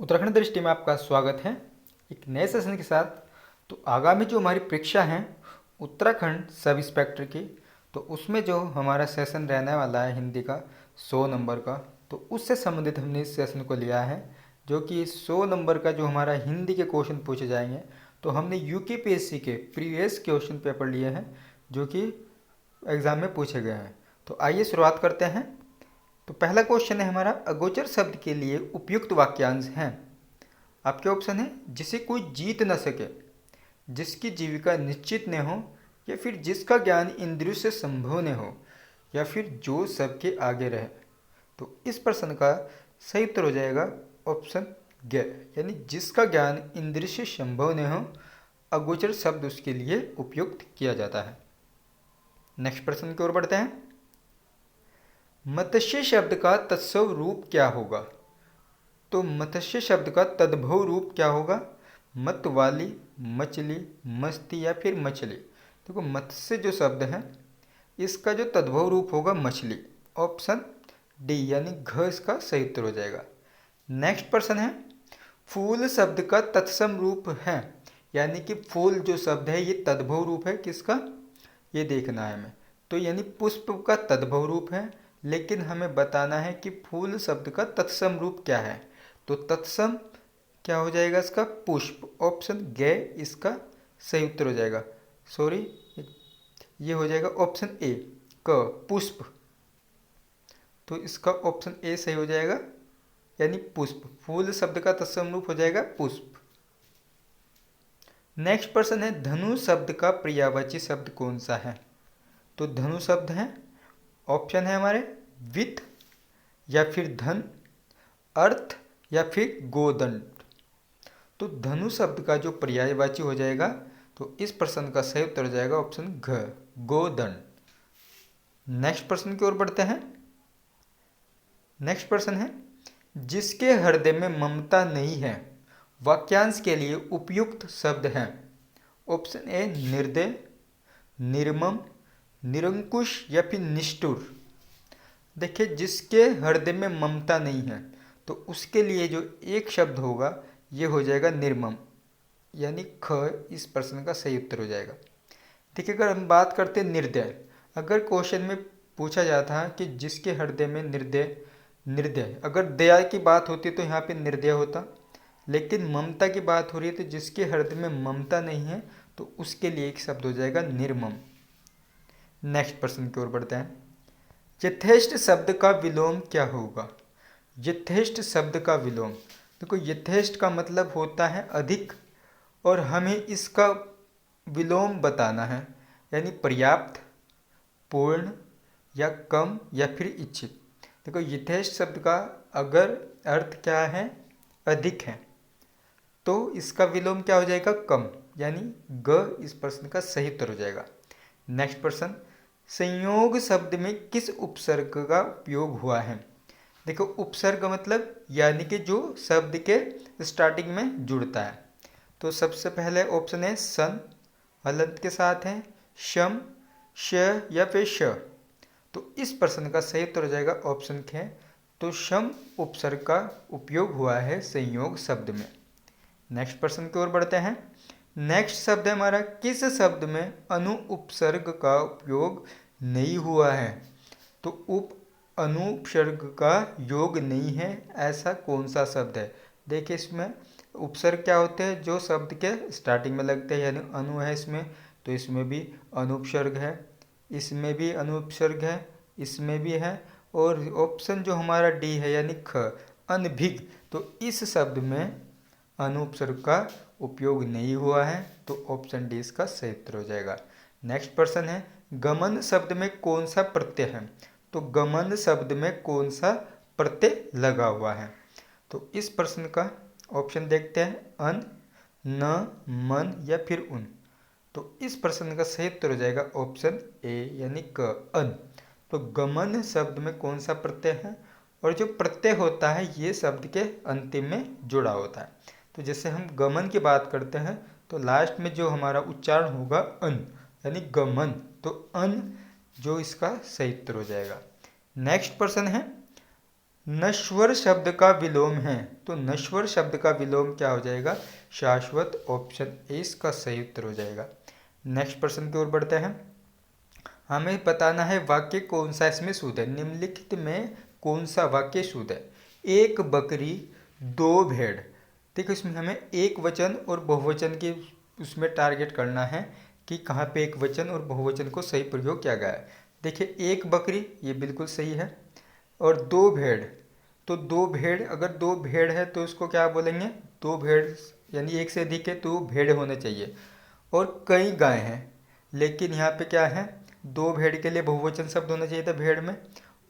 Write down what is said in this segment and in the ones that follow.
उत्तराखंड दृष्टि में आपका स्वागत है एक नए सेशन के साथ। तो आगामी जो हमारी परीक्षा है उत्तराखंड सब इंस्पेक्टर की, तो उसमें जो हमारा सेशन रहने वाला है हिंदी का 100 नंबर का, तो उससे संबंधित हमने इस सेशन को लिया है। जो कि 100 नंबर का जो हमारा हिंदी के क्वेश्चन पूछे जाएंगे, तो हमने यूकेपीएससी के प्रीवियस क्वेश्चन पेपर लिए हैं जो कि एग्ज़ाम में पूछे गए हैं। तो आइए शुरुआत करते हैं। तो पहला क्वेश्चन है हमारा, अगोचर शब्द के लिए उपयुक्त वाक्यांश हैं। आपके ऑप्शन है, जिसे कोई जीत न सके, जिसकी जीविका निश्चित न हो, या फिर जिसका ज्ञान इंद्रियों से संभव न हो, या फिर जो सबके आगे रहे। तो इस प्रश्न का सही उत्तर हो जाएगा ऑप्शन ग, यानी जिसका ज्ञान इंद्रिय से संभव न हो, अगोचर शब्द उसके लिए उपयुक्त किया जाता है। नेक्स्ट प्रश्न की ओर बढ़ते हैं। मत्स्य शब्द का तत्सव रूप क्या होगा? तो मत्स्य शब्द का तद्भव रूप क्या होगा? मत वाली, मछली, मस्ती या फिर मछली। देखो मत्स्य जो शब्द है इसका जो तद्भव रूप होगा मछली, ऑप्शन डी यानी घ इसका सही उत्तर हो जाएगा। नेक्स्ट प्रश्न है, फूल शब्द का तत्सम रूप है, यानी कि फूल जो शब्द है ये तद्भव रूप है किसका, ये देखना है हमें। तो यानी पुष्प का तद्भव रूप है, लेकिन हमें बताना है कि फूल शब्द का तत्सम रूप क्या है। तो तत्सम क्या हो जाएगा इसका? पुष्प, ऑप्शन ग इसका सही उत्तर हो जाएगा। सॉरी, ये हो जाएगा ऑप्शन ए क पुष्प। तो इसका ऑप्शन ए सही हो जाएगा, यानी पुष्प। फूल शब्द का तत्सम रूप हो जाएगा पुष्प। नेक्स्ट प्रश्न है, धनु शब्द का पर्यायवाची शब्द कौन सा है? तो धनु शब्द है, ऑप्शन है हमारे वित्त या फिर धन, अर्थ या फिर गोदंड। तो धनु शब्द का जो पर्यायवाची हो जाएगा, तो इस प्रश्न का सही उत्तर हो जाएगा ऑप्शन घ, गोदंड। नेक्स्ट प्रश्न की ओर बढ़ते हैं। नेक्स्ट प्रश्न है, जिसके हृदय में ममता नहीं है, वाक्यांश के लिए उपयुक्त शब्द हैं। ऑप्शन ए निर्दय, निर्मम, निरंकुश या फिर निष्ठुर। देखिए जिसके हृदय में ममता नहीं है, तो उसके लिए जो एक शब्द होगा ये हो जाएगा निर्मम, यानी ख इस प्रश्न का सही उत्तर हो जाएगा। देखिए अगर हम बात करते हैं निर्दय, अगर क्वेश्चन में पूछा जाता है कि जिसके हृदय में निर्दय, अगर दया की बात होती तो यहाँ पे निर्दय होता, लेकिन ममता की बात हो रही है तो जिसके हृदय में ममता नहीं है तो उसके लिए एक शब्द हो जाएगा निर्मम। नेक्स्ट प्रश्न की ओर बढ़ते हैं। यथेष्ट शब्द का विलोम क्या होगा? यथेष्ट शब्द का विलोम, देखो यथेष्ट का मतलब होता है अधिक, और हमें इसका विलोम बताना है, यानी पर्याप्त, पूर्ण या कम या फिर इच्छित। देखो यथेष्ट शब्द का अगर अर्थ क्या है, अधिक है, तो इसका विलोम क्या हो जाएगा? कम, यानी ग इस प्रश्न का सही उत्तर हो जाएगा। नेक्स्ट प्रश्न, संयोग शब्द में किस उपसर्ग का उपयोग हुआ है? देखो उपसर्ग मतलब यानी कि जो शब्द के स्टार्टिंग में जुड़ता है। तो सबसे पहले ऑप्शन है सन, हलंत के साथ है शम, श या फिर श। तो इस प्रश्न का सही उत्तर हो जाएगा ऑप्शन ख, तो शम उपसर्ग का उपयोग हुआ है संयोग शब्द में। नेक्स्ट प्रश्न की ओर बढ़ते हैं। नेक्स्ट शब्द है हमारा, किस शब्द में अनु उपसर्ग का उपयोग नहीं हुआ है? तो अनुपसर्ग का योग नहीं है, ऐसा कौन सा शब्द है? देखिए इसमें उपसर्ग क्या होते हैं, जो शब्द के स्टार्टिंग में लगते हैं, यानी अनु है इसमें, तो इसमें भी अनुपसर्ग है, इसमें भी अनुपसर्ग है, इसमें भी है, और ऑप्शन जो हमारा डी है यानी ख अनभिग, तो इस शब्द में अनुपसर्ग का उपयोग नहीं हुआ है, तो ऑप्शन डी इसका सही उत्तर हो जाएगा। नेक्स्ट प्रश्न है, गमन शब्द में कौन सा प्रत्यय है? तो गमन शब्द में कौन सा प्रत्यय लगा हुआ है? तो इस प्रश्न का ऑप्शन देखते हैं, अन, न, मन या फिर उन। तो इस प्रश्न का सही उत्तर हो जाएगा ऑप्शन ए यानी क, अन। तो गमन शब्द में कौन सा प्रत्यय है? और जो प्रत्यय होता है ये शब्द के अंतिम में जुड़ा होता है। तो जैसे हम गमन की बात करते हैं तो लास्ट में जो हमारा उच्चारण होगा अन, यानी गमन, तो अन जो इसका सही उत्तर हो जाएगा। नेक्स्ट प्रश्न है, नश्वर शब्द का विलोम है, तो नश्वर शब्द का विलोम क्या हो जाएगा? शाश्वत। ऑप्शन ए इसका सही उत्तर हो जाएगा। नेक्स्ट प्रश्न की ओर बढ़ते हैं। हमें बताना है वाक्य कौन सा इसमें शुद्ध है। निम्नलिखित में कौन सा वाक्य शुद्ध है? एक बकरी दो भेड़। देखो इसमें हमें एक वचन और बहुवचन की उसमें टारगेट करना है कि कहाँ पे एक वचन और बहुवचन को सही प्रयोग किया गया है। देखिए एक बकरी ये बिल्कुल सही है, और दो भेड़, तो दो भेड़, अगर दो भेड़ है तो उसको क्या बोलेंगे? दो भेड़, यानी एक से अधिक है तो भेड़ होने चाहिए। और कई गाय हैं, लेकिन यहाँ पे क्या है? दो भेड़ के लिए बहुवचन शब्द होना चाहिए था भेड़ में,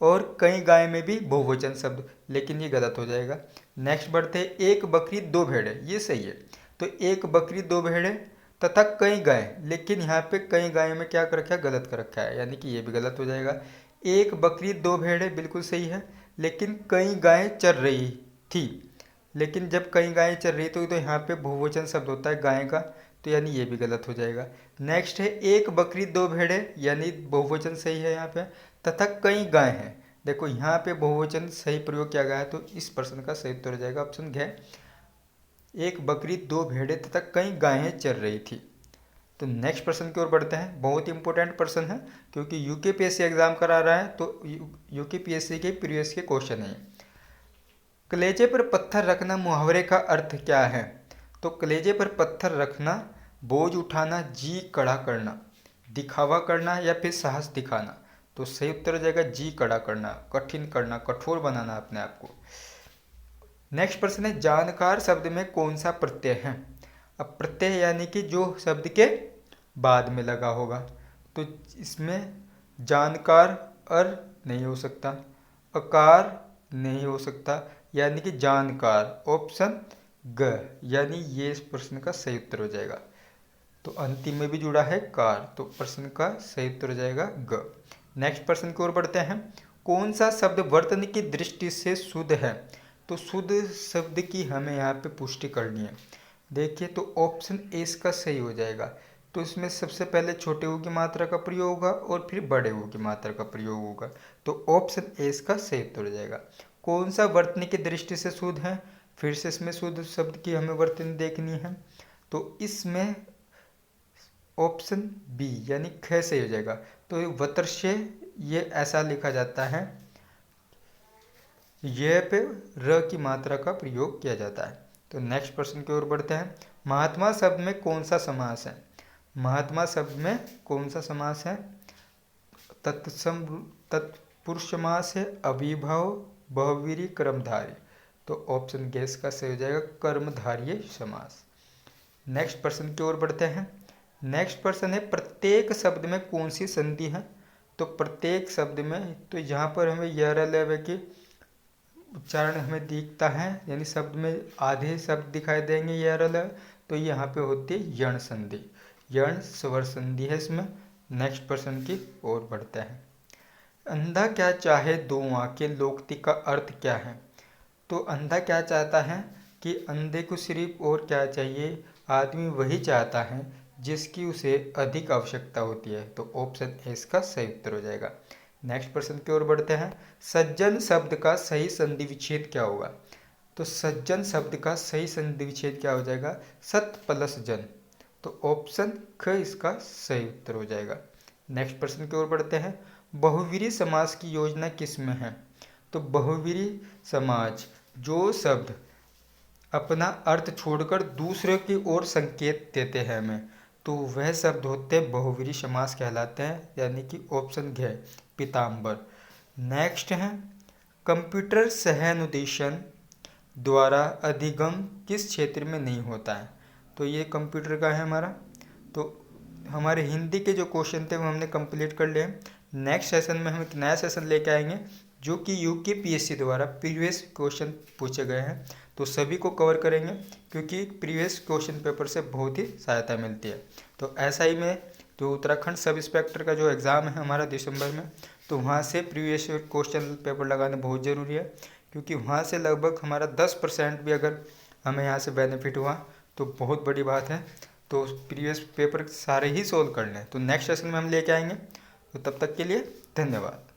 और कई गाय में भी बहुवचन शब्द, लेकिन ये गलत हो जाएगा। नेक्स्ट बढ़ते हैं। एक बकरी दो भेड़ है, ये सही है। तो एक बकरी दो भेड़ है तथा कई गाय, लेकिन यहाँ पे कई गाय में क्या कर रखा है? गलत कर रखा है, यानी कि ये भी गलत हो जाएगा। एक बकरी दो भेड़ है बिल्कुल सही है, लेकिन कई गायें चर रही थी, लेकिन जब कई गायें चर रही तो यहाँ पे बहुवचन शब्द होता है गाय का, तो यानी ये भी गलत हो जाएगा। नेक्स्ट है एक बकरी दो भेड़े, यानी बहुवचन सही है यहाँ पे, तथा कई गाय हैं। देखो यहाँ पे बहुवचन सही प्रयोग किया गया है, तो इस प्रश्न का सही उत्तर हो जाएगा ऑप्शन घ। एक बकरी दो भेड़े तथा कई गायें चर रही थी। तो नेक्स्ट प्रश्न की ओर बढ़ते हैं। बहुत ही इंपॉर्टेंट प्रश्न है, क्योंकि यूकेपीएससी एग्जाम करा रहा है, तो यूकेपीएससी के प्रीवियस के क्वेश्चन है। कलेजे पर पत्थर रखना मुहावरे का अर्थ क्या है? तो कलेजे पर पत्थर रखना, बोझ उठाना, जी कड़ा करना, दिखावा करना, या फिर साहस दिखाना। तो सही उत्तर हो जाएगा जी कड़ा करना, कठिन करना, कठोर बनाना अपने आप को। नेक्स्ट प्रश्न है। जानकार शब्द में कौन सा प्रत्यय है? अब प्रत्यय यानी कि जो शब्द के बाद में लगा होगा, तो इसमें जानकार अर नहीं हो सकता, अकार नहीं हो सकता, यानी कि जानकार। ऑप्शन ग, यानी ये इस प्रश्न का सही उत्तर हो जाएगा। तो अंतिम में भी जुड़ा है कार, तो प्रश्न का सही उत्तर हो जाएगा ग। नेक्स्ट प्रश्न की ओर बढ़ते हैं। कौन सा शब्द वर्तन की दृष्टि से शुद्ध है? तो शुद्ध शब्द की हमें यहाँ पे पुष्टि करनी है। देखिए तो ऑप्शन ए इसका सही हो जाएगा। तो इसमें सबसे पहले छोटे ऊ की मात्रा का प्रयोग होगा और फिर बड़े ऊ की मात्रा का प्रयोग होगा, तो ऑप्शन ए इसका सही उत्तर हो जाएगा। कौन सा वर्तनी की दृष्टि से शुद्ध है? फिर से इसमें शुद्ध शब्द की हमें वर्तनी देखनी है, तो इसमें ऑप्शन बी यानी ख सही हो जाएगा। तो वतर्षे ये ऐसा लिखा जाता है, यह पे र की मात्रा का प्रयोग किया जाता है। तो नेक्स्ट प्रश्न की ओर बढ़ते हैं। महात्मा शब्द में कौन सा समास है? महात्मा शब्द में कौन सा समास है? तत्पुरुष समास है, अविभव, बहुव्रीहि, कर्मधारय। तो ऑप्शन गेस का सही हो जाएगा कर्मधारय समास। नेक्स्ट प्रश्न की ओर बढ़ते हैं। नेक्स्ट प्रश्न है। प्रत्येक शब्द में कौन सी संधि है? तो प्रत्येक शब्द में, तो यहाँ पर हमें यह की उच्चारण हमें दिखता है, यानी शब्द में आधे शब्द दिखाई देंगे यह, तो यहाँ पे होती है यण संधि, यण स्वर संधि है इसमें। नेक्स्ट प्रश्न की ओर बढ़ते हैं। अंधा क्या चाहे दो आंखें, लोकति का अर्थ क्या है? तो अंधा क्या चाहता है कि अंधे को सिर्फ और क्या चाहिए? आदमी वही चाहता है जिसकी उसे अधिक आवश्यकता होती है, तो ऑप्शन ए इसका सही उत्तर हो जाएगा। नेक्स्ट प्रश्न की ओर बढ़ते हैं। सज्जन शब्द का सही संधि विच्छेद क्या होगा? तो सज्जन शब्द का सही संधि विच्छेद क्या हो जाएगा? सत प्लस जन, तो ऑप्शन ख इसका सही उत्तर हो जाएगा। नेक्स्ट प्रश्न की ओर बढ़ते हैं। बहुव्रीहि समास की योजना किसमें है? तो बहुव्रीहि समाज, जो शब्द अपना अर्थ छोड़कर दूसरे की ओर संकेत देते हैं हमें, तो वह शब्द होते हैं बहुव्रीहि समास कहलाते हैं, यानी कि ऑप्शन घ पीताम्बर। नेक्स्ट है। कंप्यूटर सहनुदेशन द्वारा अधिगम किस क्षेत्र में नहीं होता है? तो ये कंप्यूटर का है हमारा। तो हमारे हिंदी के जो क्वेश्चन थे वो हमने कंप्लीट कर लिए। नेक्स्ट सेशन में हम एक नया सेशन लेके आएंगे जो कि यूकेपीएससी द्वारा प्रीवियस क्वेश्चन पूछे गए हैं, तो सभी को कवर करेंगे, क्योंकि प्रीवियस क्वेश्चन पेपर से बहुत ही सहायता मिलती है। तो ऐसा ही में जो उत्तराखंड सब इंस्पेक्टर का जो एग्ज़ाम है हमारा दिसंबर में, तो वहाँ से प्रीवियस क्वेश्चन पेपर लगाना बहुत ज़रूरी है, क्योंकि वहाँ से लगभग हमारा 10% भी अगर हमें यहाँ से बेनिफिट हुआ तो बहुत बड़ी बात है। तो प्रीवियस पेपर सारे ही सोल्व कर लें, तो नेक्स्ट सेशन में हम लेके आएंगे। तो तब तक के लिए धन्यवाद।